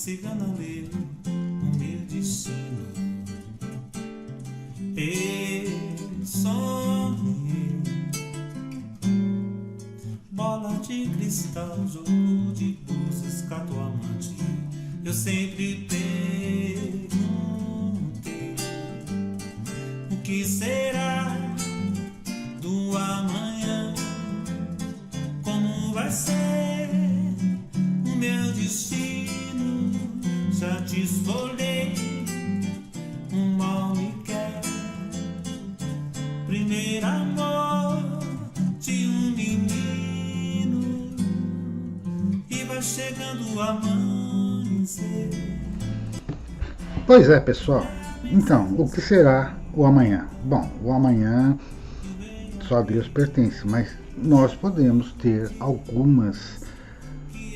cigana leu o meu destino. Eu sonhei, bola de cristal, jogo de búzios, catoamante. Eu sempre perguntei o que será do amanhã, como vai ser o meu destino. Já te esfolhei, um mal me quer. Primeiro amor de um menino, e vai chegando o amanhecer. Pois é, pessoal. Então, o que será o amanhã? Bom, o amanhã só a Deus pertence, mas nós podemos ter algumas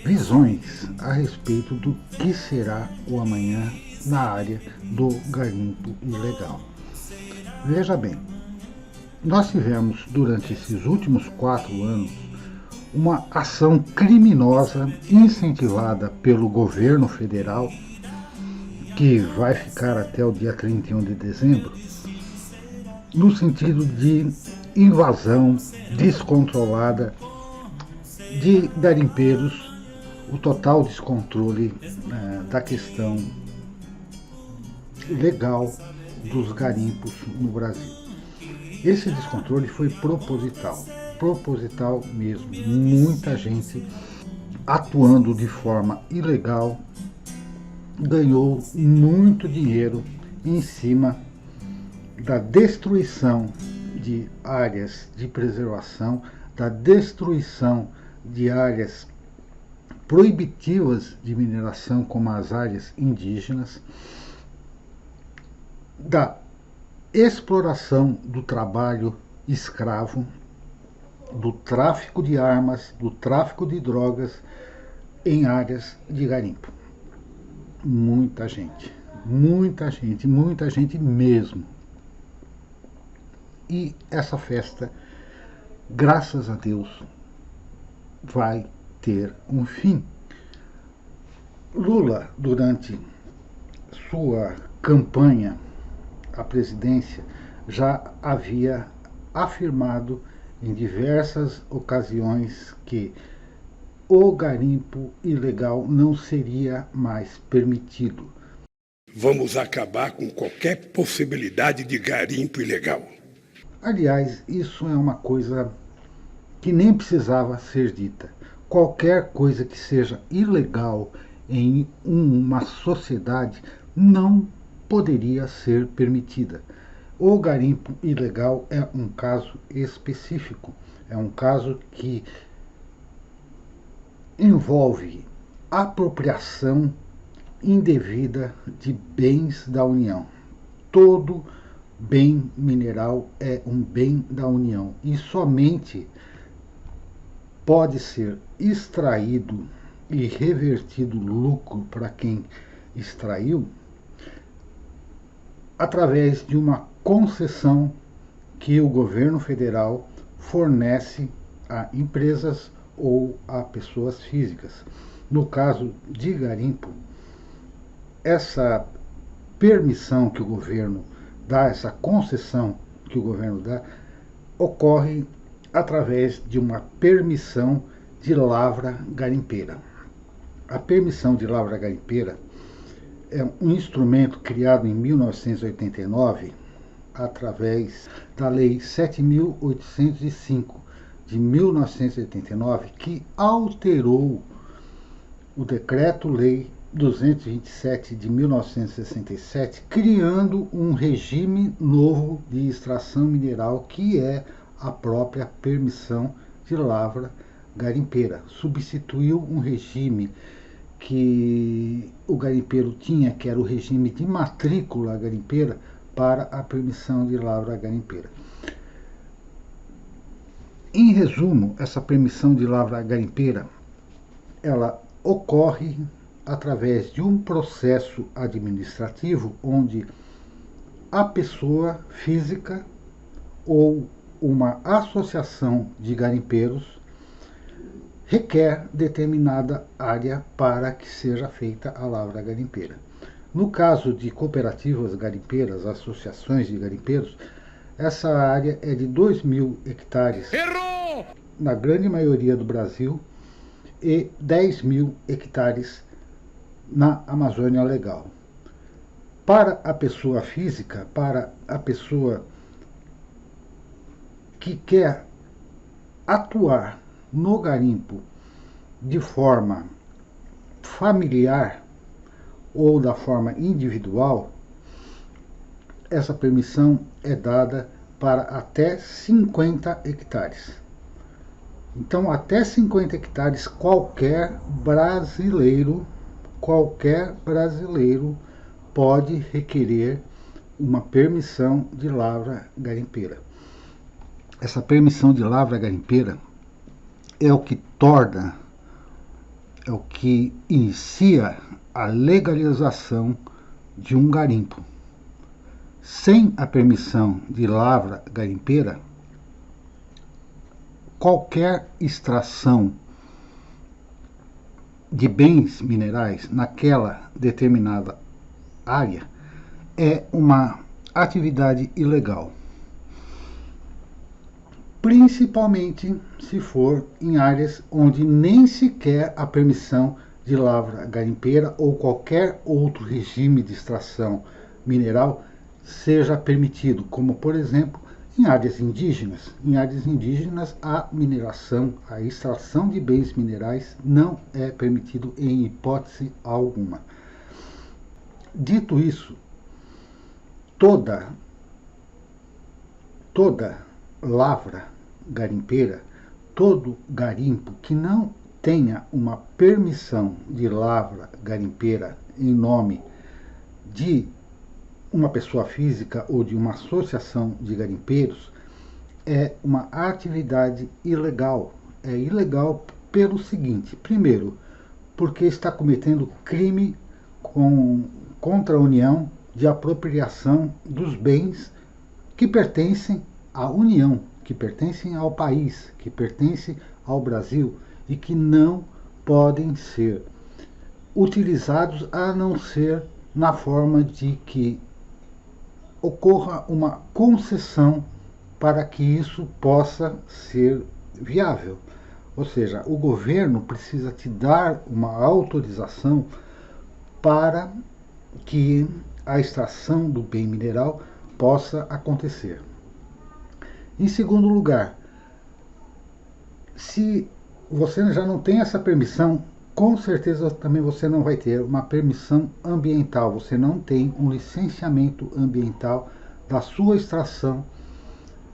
visões a respeito do que será o amanhã na área do garimpo ilegal. Veja bem, nós tivemos durante esses últimos 4 anos uma ação criminosa incentivada pelo governo federal, que vai ficar até o dia 31 de dezembro, no sentido de invasão descontrolada de garimpeiros, o total descontrole da questão legal dos garimpos no Brasil. Esse descontrole foi proposital mesmo. Muita gente atuando de forma ilegal ganhou muito dinheiro em cima da destruição de áreas de preservação, da destruição de áreas proibitivas de mineração, como as áreas indígenas, da exploração do trabalho escravo, do tráfico de armas, do tráfico de drogas em áreas de garimpo. Muita gente, muita gente, muita gente mesmo. E essa festa, graças a Deus, vai ter um fim. Lula, durante sua campanha à presidência, já havia afirmado em diversas ocasiões que o garimpo ilegal não seria mais permitido. Vamos acabar com qualquer possibilidade de garimpo ilegal. Aliás, isso é uma coisa que nem precisava ser dita. Qualquer coisa que seja ilegal em uma sociedade não poderia ser permitida. O garimpo ilegal é um caso específico, é um caso que envolve apropriação indevida de bens da União. Todo bem mineral é um bem da União e somente pode ser extraído e revertido lucro para quem extraiu através de uma concessão que o governo federal fornece a empresas ou a pessoas físicas. No caso de garimpo, essa permissão que o governo dá, essa concessão que o governo dá, ocorre através de uma permissão de lavra garimpeira. A permissão de lavra garimpeira é um instrumento criado em 1989 através da Lei 7.805 de 1989, que alterou o Decreto-Lei 227 de 1967, criando um regime novo de extração mineral, que é a própria permissão de lavra garimpeira. Substituiu um regime que o garimpeiro tinha, que era o regime de matrícula garimpeira, para a permissão de lavra garimpeira. Em resumo, essa permissão de lavra garimpeira, ela ocorre através de um processo administrativo onde a pessoa física ou uma associação de garimpeiros requer determinada área para que seja feita a lavra garimpeira. No caso de cooperativas garimpeiras, associações de garimpeiros, essa área é de 2.000 hectares, na grande maioria do Brasil, e 10.000 hectares na Amazônia Legal. Para a pessoa física, para a pessoa que quer atuar no garimpo de forma familiar ou da forma individual, essa permissão é dada para até 50 hectares. Então, até 50 hectares, qualquer brasileiro pode requerer uma permissão de lavra garimpeira. Essa permissão de lavra garimpeira é o que inicia a legalização de um garimpo. Sem a permissão de lavra garimpeira, qualquer extração de bens minerais naquela determinada área é uma atividade ilegal. Principalmente se for em áreas onde nem sequer a permissão de lavra garimpeira ou qualquer outro regime de extração mineral seja permitido, como por exemplo em áreas indígenas. Em áreas indígenas a mineração, a extração de bens minerais não é permitido em hipótese alguma. Dito isso, toda lavra garimpeira, todo garimpo que não tenha uma permissão de lavra garimpeira em nome de uma pessoa física ou de uma associação de garimpeiros é uma atividade ilegal. É ilegal pelo seguinte: primeiro, porque está cometendo crime contra a União de apropriação dos bens que pertencem à União, que pertencem ao país, que pertencem ao Brasil e que não podem ser utilizados a não ser na forma de que ocorra uma concessão para que isso possa ser viável. Ou seja, o governo precisa te dar uma autorização para que a extração do bem mineral possa acontecer. Em segundo lugar, se você já não tem essa permissão, com certeza também você não vai ter uma permissão ambiental, você não tem um licenciamento ambiental da sua extração,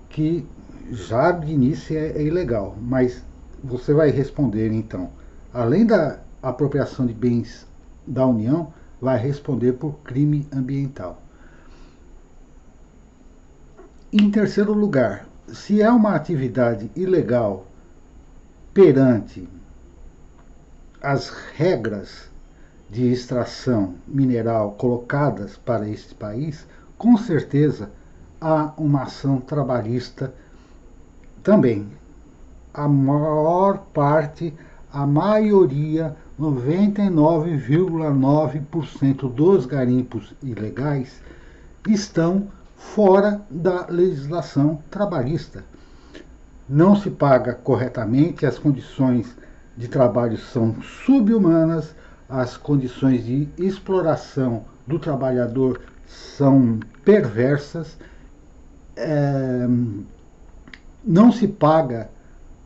que já de início é ilegal, mas você vai responder então, além da apropriação de bens da União, vai responder por crime ambiental. Em terceiro lugar, se é uma atividade ilegal perante as regras de extração mineral colocadas para este país, com certeza há uma ação trabalhista também. A maior parte, a maioria, 99,9% dos garimpos ilegais estão fora da legislação trabalhista. Não se paga corretamente, as condições de trabalho são subhumanas, as condições de exploração do trabalhador são perversas, não se paga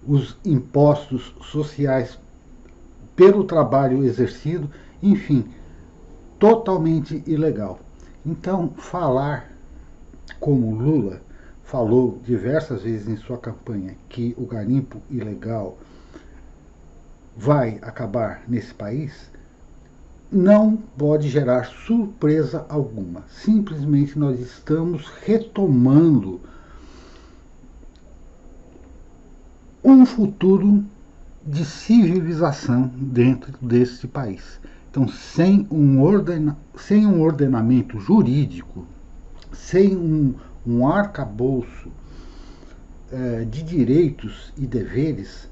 os impostos sociais pelo trabalho exercido, enfim, totalmente ilegal. Então, falar como Lula falou diversas vezes em sua campanha que o garimpo ilegal vai acabar nesse país, não pode gerar surpresa alguma. Simplesmente nós estamos retomando um futuro de civilização dentro deste país. Então, sem um ordenamento jurídico, sem um arcabouço de direitos e deveres,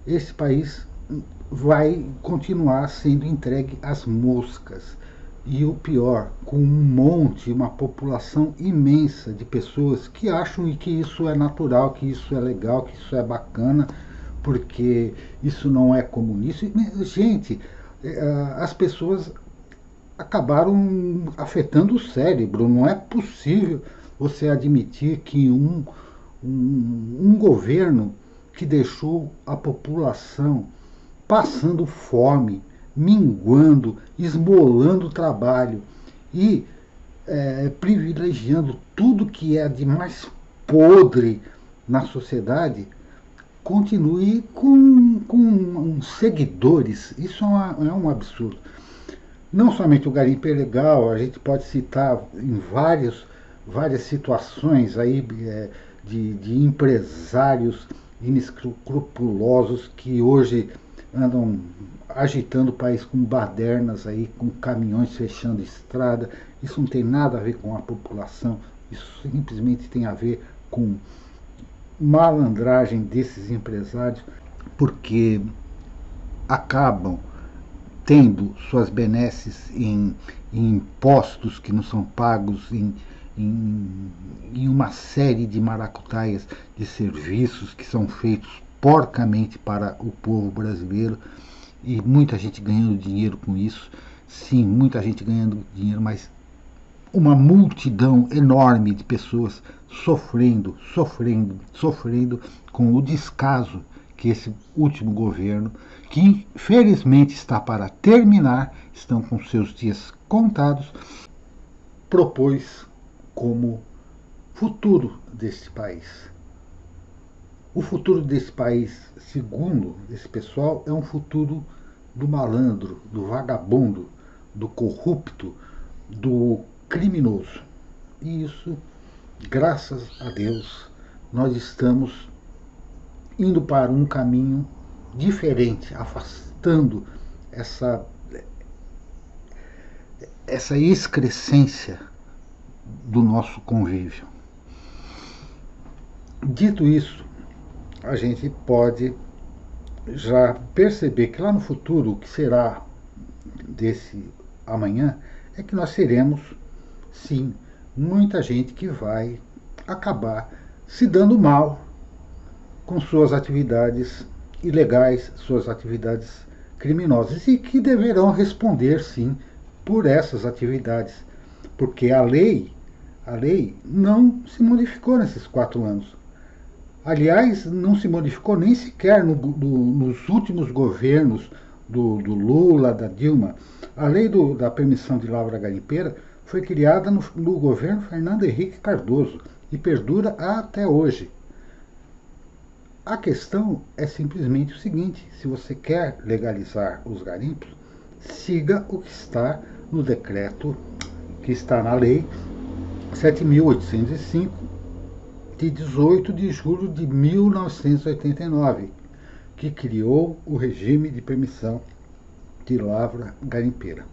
esse país vai continuar sendo entregue às moscas. E o pior, com uma população imensa de pessoas que acham que isso é natural, que isso é legal, que isso é bacana, porque isso não é comunista. Gente, as pessoas acabaram afetando o cérebro. Não é possível você admitir que um governo que deixou a população passando fome, minguando, esmolando o trabalho e privilegiando tudo que é de mais podre na sociedade, continue com seguidores. Isso é um absurdo. Não somente o garimpo é legal, a gente pode citar em várias situações aí de empresários inescrupulosos que hoje andam agitando o país com badernas aí, com caminhões fechando estrada. Isso não tem nada a ver com a população, isso simplesmente tem a ver com malandragem desses empresários, porque acabam tendo suas benesses em impostos que não são pagos, em uma série de maracutaias de serviços que são feitos porcamente para o povo brasileiro, e muita gente ganhando dinheiro com isso. Sim, muita gente ganhando dinheiro, mas uma multidão enorme de pessoas sofrendo com o descaso que esse último governo, que infelizmente está para terminar, estão com seus dias contados, propôs como futuro deste país. O futuro desse país, segundo esse pessoal, é um futuro do malandro, do vagabundo, do corrupto, do criminoso. E isso, graças a Deus, nós estamos indo para um caminho diferente, afastando essa excrescência do nosso convívio. Dito isso, a gente pode já perceber que lá no futuro, o que será desse amanhã, é que nós teremos, sim, muita gente que vai acabar se dando mal com suas atividades ilegais, suas atividades criminosas, e que deverão responder, sim, por essas atividades, porque a lei não se modificou nesses 4 anos. Aliás, não se modificou nem sequer nos últimos governos do Lula, da Dilma. A lei da permissão de lavra garimpeira foi criada no governo Fernando Henrique Cardoso e perdura até hoje. A questão é simplesmente o seguinte: se você quer legalizar os garimpos, siga o que está no decreto, que está na lei 7.805, de 18 de julho de 1989, que criou o regime de permissão de lavra garimpeira.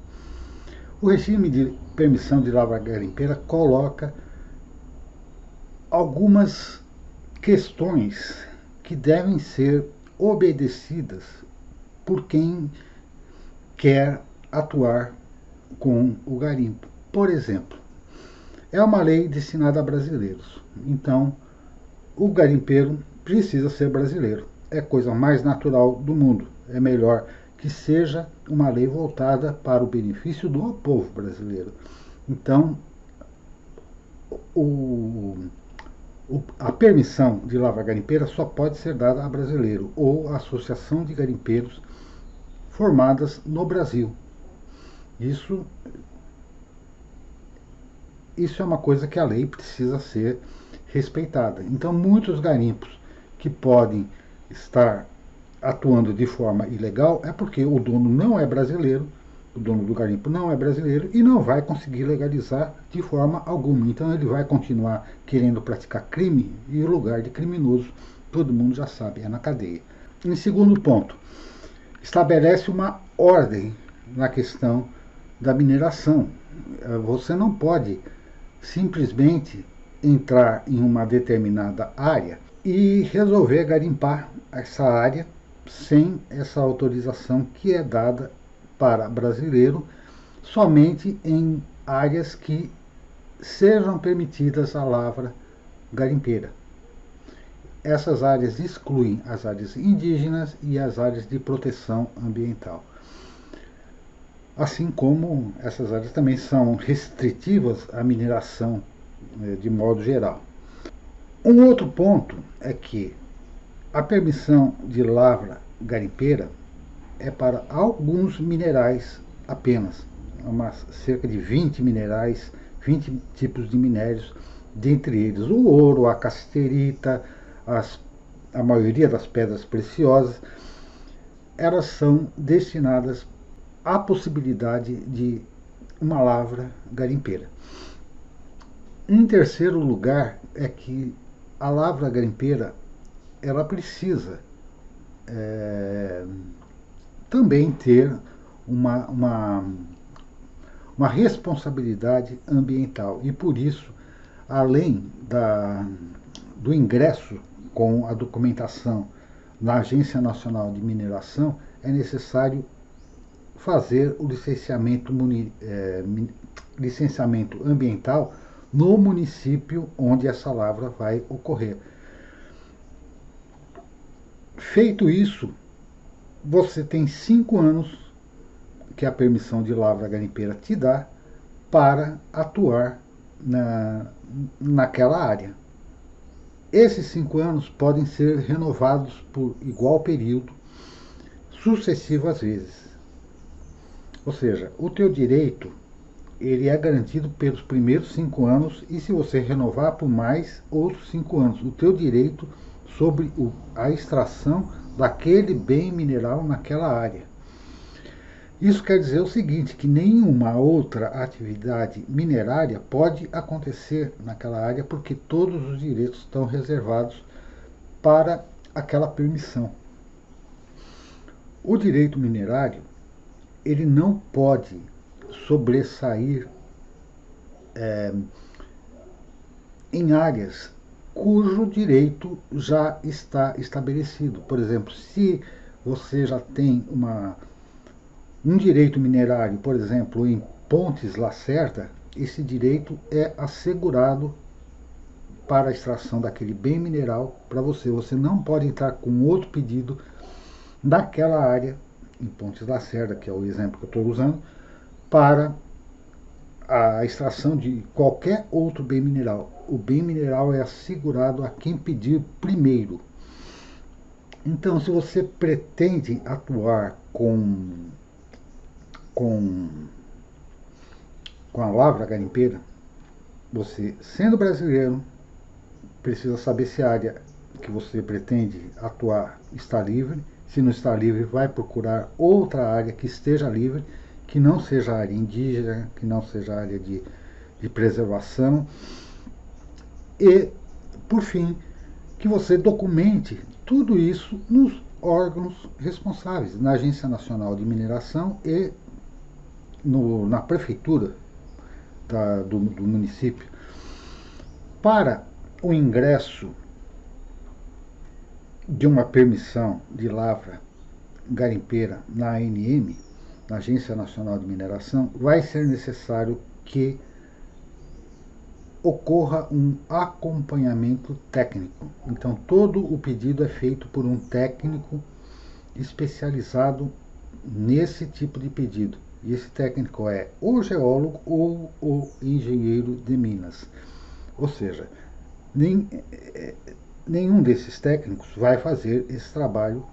O regime de permissão de lavra garimpeira coloca algumas questões que devem ser obedecidas por quem quer atuar com o garimpo. Por exemplo, é uma lei destinada a brasileiros, então o garimpeiro precisa ser brasileiro. É a coisa mais natural do mundo. É melhor que seja uma lei voltada para o benefício do povo brasileiro. Então, a permissão de lavra garimpeira só pode ser dada a brasileiro ou a associação de garimpeiros formadas no Brasil. Isso é uma coisa que a lei precisa ser respeitada. Então, muitos garimpos que podem estar atuando de forma ilegal é porque o dono não é brasileiro, o dono do garimpo não é brasileiro e não vai conseguir legalizar de forma alguma. Então ele vai continuar querendo praticar crime, e o lugar de criminoso, todo mundo já sabe, é na cadeia. Em segundo ponto, estabelece uma ordem na questão da mineração. Você não pode simplesmente entrar em uma determinada área e resolver garimpar essa área sem essa autorização que é dada para brasileiro somente em áreas que sejam permitidas a lavra garimpeira. Essas áreas excluem as áreas indígenas e as áreas de proteção ambiental. Assim como essas áreas também são restritivas à mineração de modo geral. Um outro ponto é que a permissão de lavra garimpeira é para alguns minerais apenas, cerca de 20 minerais, 20 tipos de minérios, dentre eles o ouro, a cassiterita, a maioria das pedras preciosas, elas são destinadas à possibilidade de uma lavra garimpeira. Em terceiro lugar, é que a lavra garimpeira ela precisa também ter uma responsabilidade ambiental e por isso, além do ingresso com a documentação na Agência Nacional de Mineração, é necessário fazer o licenciamento ambiental no município onde essa lavra vai ocorrer. Feito isso, você tem 5 anos que a permissão de lavra garimpeira te dá para atuar naquela área. Esses 5 anos podem ser renovados por igual período, sucessivas vezes. Ou seja, o teu direito ele é garantido pelos primeiros 5 anos e se você renovar por mais outros 5 anos, o teu direito sobre a extração daquele bem mineral naquela área. Isso quer dizer o seguinte, que nenhuma outra atividade minerária pode acontecer naquela área porque todos os direitos estão reservados para aquela permissão. O direito minerário ele não pode sobressair em áreas cujo direito já está estabelecido. Por exemplo, se você já tem um direito minerário, por exemplo, em Pontes Lacerda, esse direito é assegurado para a extração daquele bem mineral para você. Você não pode entrar com outro pedido naquela área, em Pontes Lacerda, que é o exemplo que eu estou usando, para a extração de qualquer outro bem mineral. O bem mineral é assegurado a quem pedir primeiro. Então, se você pretende atuar com a lavra garimpeira, você, sendo brasileiro, precisa saber se a área que você pretende atuar está livre. Se não está livre, vai procurar outra área que esteja livre, que não seja área indígena, que não seja área de preservação. E, por fim, que você documente tudo isso nos órgãos responsáveis, na Agência Nacional de Mineração e na prefeitura do município. Para o ingresso de uma permissão de lavra garimpeira na ANM, na Agência Nacional de Mineração, vai ser necessário que ocorra um acompanhamento técnico. Então, todo o pedido é feito por um técnico especializado nesse tipo de pedido. E esse técnico é o geólogo ou o engenheiro de minas. Ou seja, nenhum desses técnicos vai fazer esse trabalho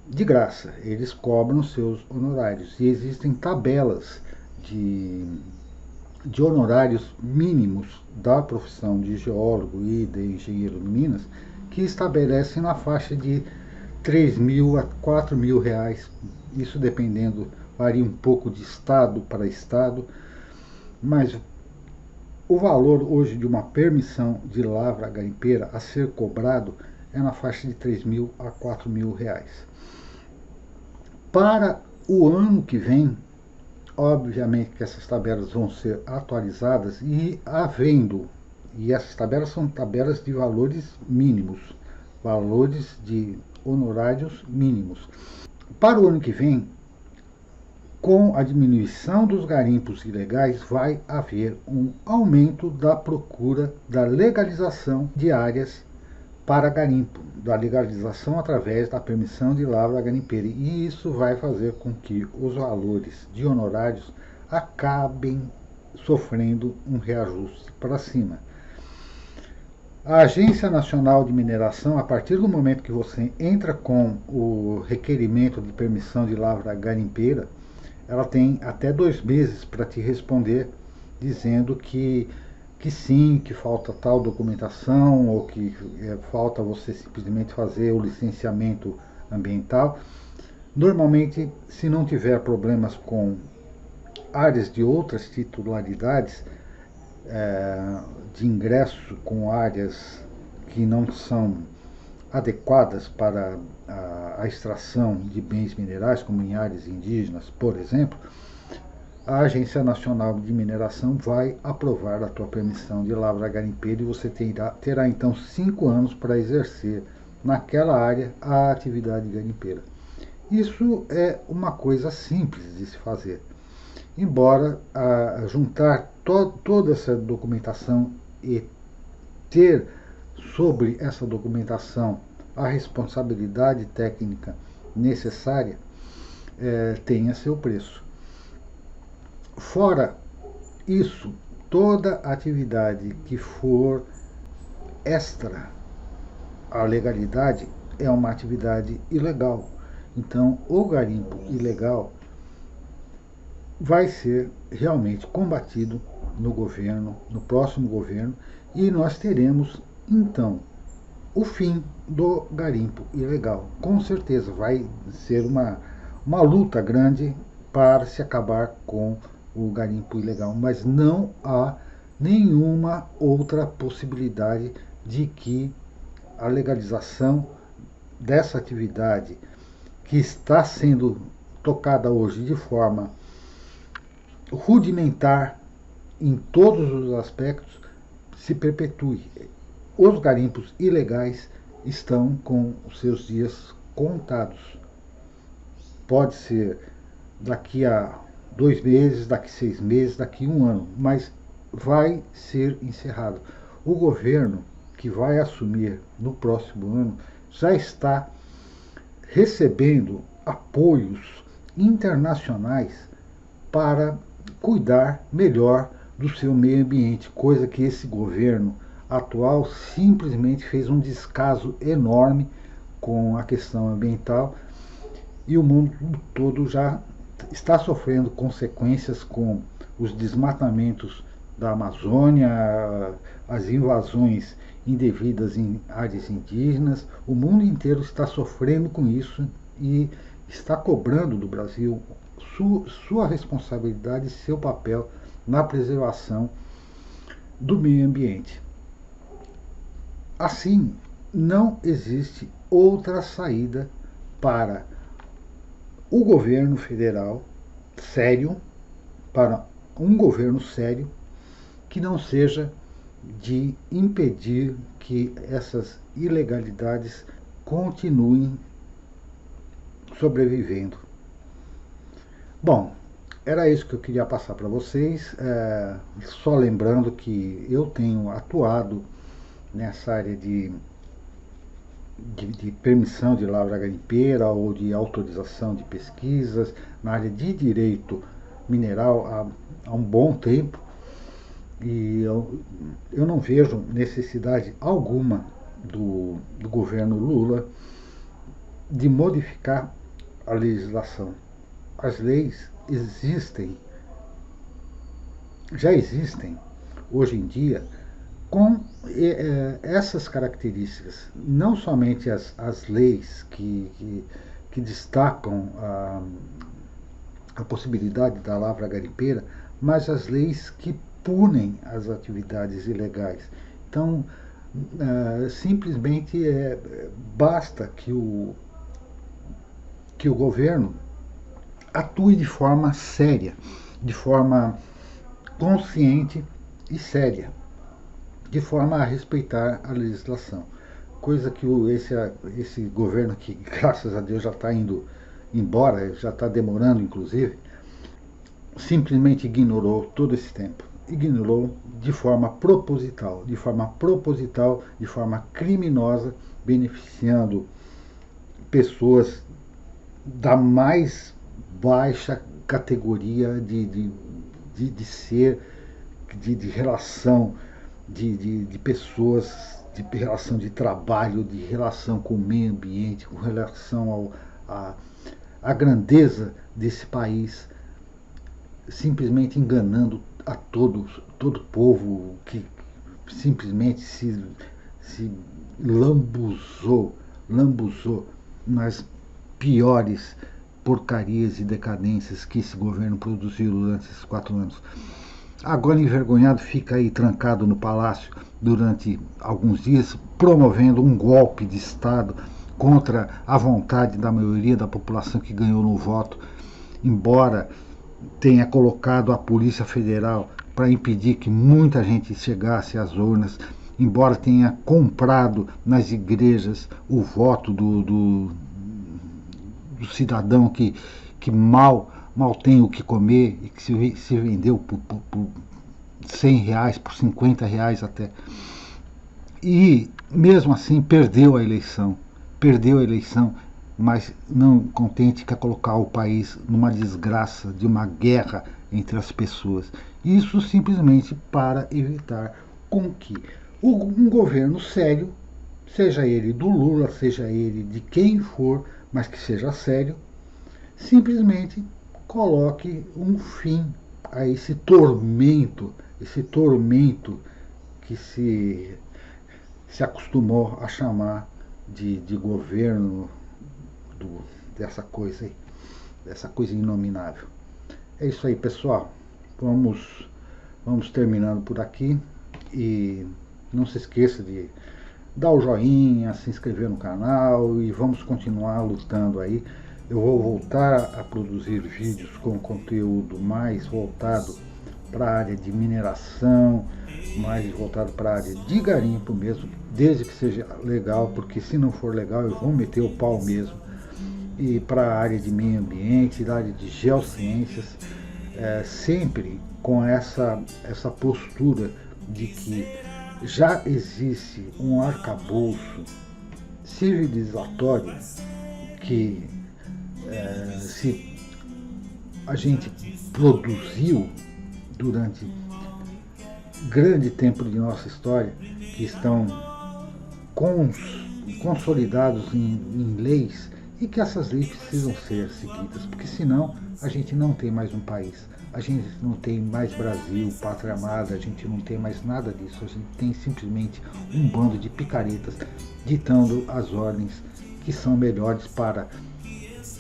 de graça. Eles cobram seus honorários. E existem tabelas de honorários mínimos da profissão de geólogo e de engenheiro de minas que estabelecem na faixa de 3 mil a 4 mil reais. Isso dependendo, varia um pouco de estado para estado, mas o valor hoje de uma permissão de lavra garimpeira a ser cobrado é na faixa de 3 mil a 4 mil reais. Para o ano que vem, obviamente que essas tabelas vão ser atualizadas e essas tabelas são tabelas de valores mínimos, valores de honorários mínimos. Para o ano que vem, com a diminuição dos garimpos ilegais, vai haver um aumento da procura da legalização de áreas para garimpo, da legalização através da permissão de lavra garimpeira. E isso vai fazer com que os valores de honorários acabem sofrendo um reajuste para cima. A Agência Nacional de Mineração, a partir do momento que você entra com o requerimento de permissão de lavra garimpeira, ela tem até 2 meses para te responder, dizendo que sim, que falta tal documentação, ou que falta você simplesmente fazer o licenciamento ambiental. Normalmente, se não tiver problemas com áreas de outras titularidades, de ingresso com áreas que não são adequadas para a extração de bens minerais, como em áreas indígenas, por exemplo, a Agência Nacional de Mineração vai aprovar a tua permissão de lavra garimpeira e você terá então 5 anos para exercer naquela área a atividade garimpeira. Isso é uma coisa simples de se fazer. Embora juntar toda essa documentação e ter sobre essa documentação a responsabilidade técnica necessária, tenha seu preço. Fora isso, toda atividade que for extra à legalidade é uma atividade ilegal. Então, o garimpo ilegal vai ser realmente combatido no governo, no próximo governo, e nós teremos, então, o fim do garimpo ilegal. Com certeza vai ser uma luta grande para se acabar com o garimpo ilegal, mas não há nenhuma outra possibilidade de que a legalização dessa atividade, que está sendo tocada hoje de forma rudimentar em todos os aspectos, se perpetue. Os garimpos ilegais estão com os seus dias contados. Pode ser daqui a 2 meses, daqui a 6 meses, daqui a 1 ano, mas vai ser encerrado. O governo que vai assumir no próximo ano já está recebendo apoios internacionais para cuidar melhor do seu meio ambiente, coisa que esse governo atual simplesmente fez um descaso enorme com a questão ambiental, e o mundo todo já está sofrendo consequências com os desmatamentos da Amazônia, as invasões indevidas em áreas indígenas. O mundo inteiro está sofrendo com isso e está cobrando do Brasil sua responsabilidade e seu papel na preservação do meio ambiente. Assim, não existe outra saída para o governo federal sério, para um governo sério, que não seja de impedir que essas ilegalidades continuem sobrevivendo. Bom, era isso que eu queria passar para vocês, só lembrando que eu tenho atuado nessa área de permissão de lavra garimpeira ou de autorização de pesquisas, na área de direito mineral há um bom tempo, e eu não vejo necessidade alguma do governo Lula de modificar a legislação. As leis já existem hoje em dia com essas características, não somente as leis que destacam a possibilidade da lavra garimpeira, mas as leis que punem as atividades ilegais. Então, simplesmente basta que o governo atue de forma séria, de forma consciente e séria, de forma a respeitar a legislação. coisa que esse governo, que graças a Deus já está indo embora, já está demorando inclusive, simplesmente ignorou todo esse tempo. Ignorou de forma proposital, de forma criminosa, beneficiando pessoas da mais baixa categoria de ser, de relação, de pessoas, de relação de trabalho, de relação com o meio ambiente, com relação à grandeza desse país, simplesmente enganando a todo povo que simplesmente se lambuzou nas piores porcarias e decadências que esse governo produziu durante esses 4 anos. Agora envergonhado fica aí trancado no palácio durante alguns dias, promovendo um golpe de Estado contra a vontade da maioria da população que ganhou no voto, embora tenha colocado a Polícia Federal para impedir que muita gente chegasse às urnas, embora tenha comprado nas igrejas o voto do cidadão que mal tem o que comer e que se vendeu por R$100, por R$50 até. E mesmo assim perdeu a eleição, mas não contente, quer colocar o país numa desgraça, de uma guerra entre as pessoas. Isso simplesmente para evitar com que um governo sério, seja ele do Lula, seja ele de quem for, mas que seja sério, simplesmente coloque um fim a esse tormento que se acostumou a chamar de governo dessa coisa aí, dessa coisa inominável. É isso aí, pessoal. Vamos terminando por aqui e não se esqueça de dar o joinha, se inscrever no canal e vamos continuar lutando aí. Eu vou voltar a produzir vídeos com conteúdo mais voltado para a área de mineração, mais voltado para a área de garimpo mesmo, desde que seja legal, porque se não for legal eu vou meter o pau mesmo. E para a área de meio ambiente, da área de geociências, sempre com essa postura de que já existe um arcabouço civilizatório que se a gente produziu durante grande tempo de nossa história, que estão consolidados em leis, e que essas leis precisam ser seguidas, porque senão a gente não tem mais um país, a gente não tem mais Brasil, pátria amada, a gente não tem mais nada disso, a gente tem simplesmente um bando de picaretas ditando as ordens que são melhores para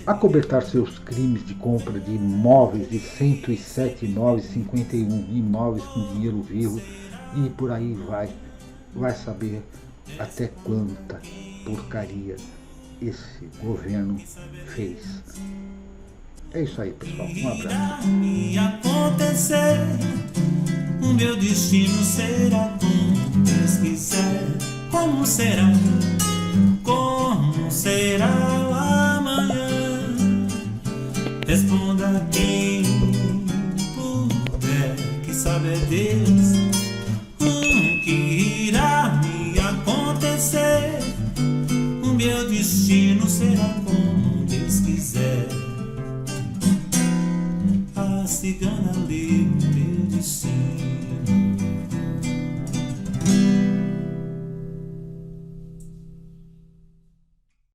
acobertar seus crimes de compra de imóveis, de 107 imóveis, 51 imóveis com dinheiro vivo, e por aí vai saber até quanta porcaria esse governo fez. É isso aí, pessoal. Um abraço. Me acontecer, o meu destino será como Deus quiser. Como será? Como será o amanhã? Responda quem puder, que sabe é Deus. O que irá me acontecer? O meu destino será como Deus quiser. A cigana leu o meu destino.